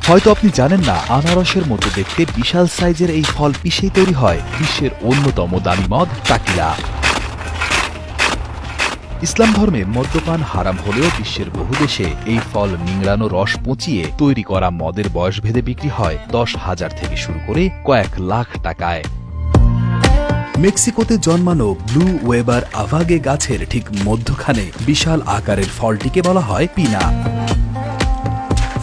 হয়তো আপনি জানেন না, আনারসের মতো দেখতে বিশাল সাইজের এই ফল পিষেই তৈরি হয় বিশ্বের অন্যতম দামি মদ টাকিলা। ইসলাম ধর্মে মদ্যপান হারাম হলেও বিশ্বের বহু দেশে এই ফল নিংড়ানো রস পচিয়ে তৈরি করা মদের বয়সভেদে বিক্রি হয় 10,000 থেকে শুরু করে কয়েক লাখ টাকায়। মেক্সিকোতে জন্মানো ব্লু ওয়েবার আভাগে গাছের ঠিক মধ্যখানে বিশাল আকারের ফলটিকে বলা হয় পিনা।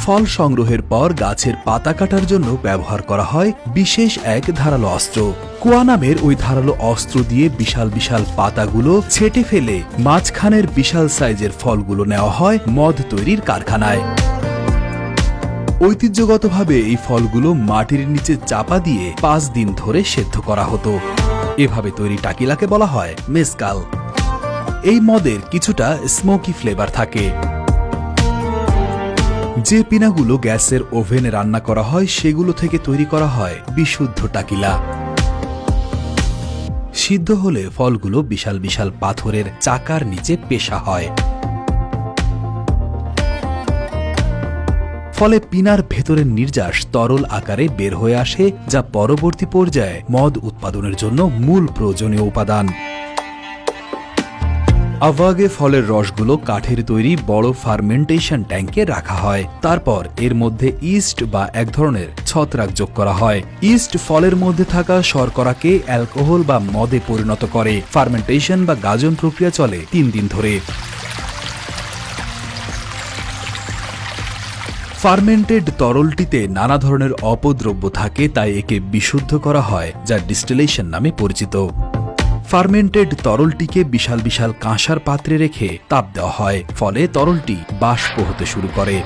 ফল সংগ্রহের পর গাছের পাতা কাটার জন্য ব্যবহার করা হয় বিশেষ এক ধারালো অস্ত্র। কুয়া নামের ওই ধারালো অস্ত্র দিয়ে বিশাল বিশাল পাতাগুলো ছেঁটে ফেলে মাঝখানের বিশাল সাইজের ফলগুলো নেওয়া হয় মদ তৈরির কারখানায়। ঐতিহ্যগতভাবে এই ফলগুলো মাটির নিচে চাপা দিয়ে 5 দিন ধরে সেদ্ধ করা হতো। এভাবে তৈরি টাকিলাকে বলা হয় মেজকাল। এই মদের কিছুটা স্মোকি ফ্লেভার থাকে। যে পিনাগুলো গ্যাসের ওভেনে রান্না করা হয় সেগুলো থেকে তৈরি করা হয় বিশুদ্ধ টাকিলা। সিদ্ধ হলে ফলগুলো বিশাল বিশাল পাথরের চাকার নিচে পেশা হয়। ফলে পিনার ভেতরের নির্যাস তরল আকারে বের হয়ে আসে, যা পরবর্তী পর্যায়ে মদ উৎপাদনের জন্য মূল প্রয়োজনীয় উপাদান। আভাগে ফলের রসগুলো কাঠের তৈরি বড় ফার্মেন্টেশন ট্যাঙ্কে রাখা হয়। তারপর এর মধ্যে ইস্ট বা এক ধরনের ছত্রাক যোগ করা হয়। ইস্ট ফলের মধ্যে থাকা শর্করাকে অ্যালকোহল বা মদে পরিণত করে। ফার্মেন্টেশন বা গাজন প্রক্রিয়া চলে 3 দিন ধরে। ফার্মেন্টেড তরলটিতে নানা ধরনের অপদ্রব্য থাকে, তাই একে বিশুদ্ধ করা হয়, যা ডিস্টিলেশন নামে পরিচিত। ফার্মেন্টেড তরলটিকে বিশাল বিশাল কাঁসার পাত্রে রেখে তাপ দেওয়া হয়, ফলে তরলটি বাষ্প হতে শুরু করে।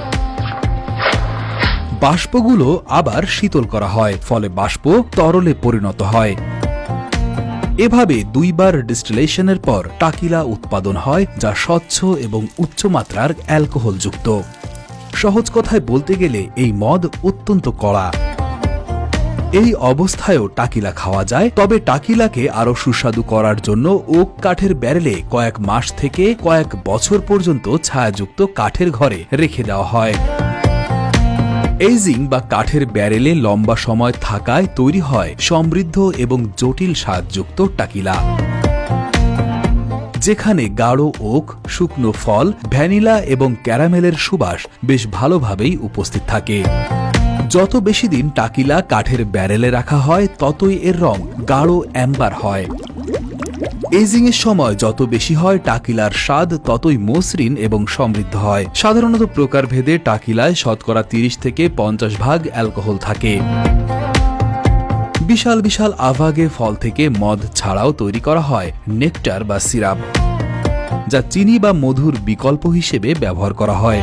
বাষ্পগুলো আবার শীতল করা হয়, ফলে বাষ্প তরলে পরিণত হয়। এভাবে 2 বার ডিস্টিলেশনের পর টাকিলা উৎপাদন হয়, যা স্বচ্ছ এবং উচ্চমাত্রার অ্যালকোহলযুক্ত। সহজ কথায় বলতে গেলে এই মদ অত্যন্ত কড়া। এই অবস্থায়ও টাকিলা খাওয়া যায়, তবে টাকিলাকে আরো সুস্বাদু করার জন্য ওক কাঠের ব্যারেলে কয়েক মাস থেকে কয়েক বছর পর্যন্ত ছায়াযুক্ত কাঠের ঘরে রেখে দেওয়া হয়। এজিং বা কাঠের ব্যারেলে লম্বা সময় থাকায় তৈরি হয় সমৃদ্ধ এবং জটিল স্বাদযুক্ত টাকিলা, যেখানে গাঢ় ওক, শুকনো ফল, ভ্যানিলা এবং ক্যারামেলের সুবাস বেশ ভালোভাবেই উপস্থিত থাকে। যত বেশি দিন টাকিলা কাঠের ব্যারেলে রাখা হয়, ততই এর রং গাঢ় অ্যাম্বার হয়। এজিং এর সময় যত বেশি হয়, টাকিলার স্বাদ ততই মসৃণ এবং সমৃদ্ধ হয়। সাধারণত প্রকারভেদে টাকিলায় শতকরা 30 থেকে 50 ভাগ অ্যালকোহল থাকে। বিশাল বিশাল আভাগে ফল থেকে মদ ছাড়াও তৈরি করা হয় নেকটার বা সিরাপ, যা চিনি বা মধুর বিকল্প হিসেবে ব্যবহার করা হয়।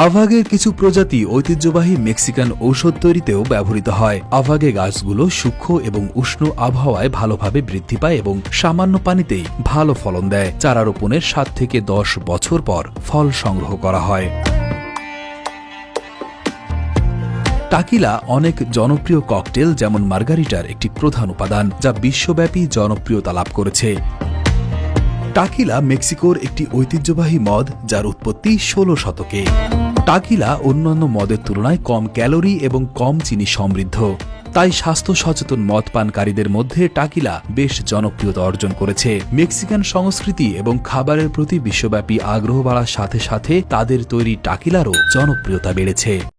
আভাগের কিছু প্রজাতি ঐতিহ্যবাহী মেক্সিকান ঔষধ তৈরিতেও ব্যবহৃত হয়। আভাগে গাছগুলো সূক্ষ্ম এবং উষ্ণ আবহাওয়ায় ভালোভাবে বৃদ্ধি পায় এবং সামান্য পানিতেই ভালো ফলন দেয়। চারা রোপণের 7 থেকে 10 বছর পর ফল সংগ্রহ করা হয়। টাকিলা অনেক জনপ্রিয় ককটেল যেমন মার্গারিটার একটি প্রধান উপাদান, যা বিশ্বব্যাপী জনপ্রিয়তা লাভ করেছে। টাকিলা মেক্সিকোর একটি ঐতিহ্যবাহী মদ, যার উৎপত্তি 16 শতকে। টাকিলা অন্যান্য মদের তুলনায় কম ক্যালোরি এবং কম চিনি সমৃদ্ধ, তাই স্বাস্থ্য সচেতন মদ পানকারীদের মধ্যে টাকিলা বেশ জনপ্রিয়তা অর্জন করেছে। মেক্সিকান সংস্কৃতি এবং খাবারের প্রতি বিশ্বব্যাপী আগ্রহ বাড়ার সাথে সাথে তাদের তৈরি টাকিলারও জনপ্রিয়তা বেড়েছে।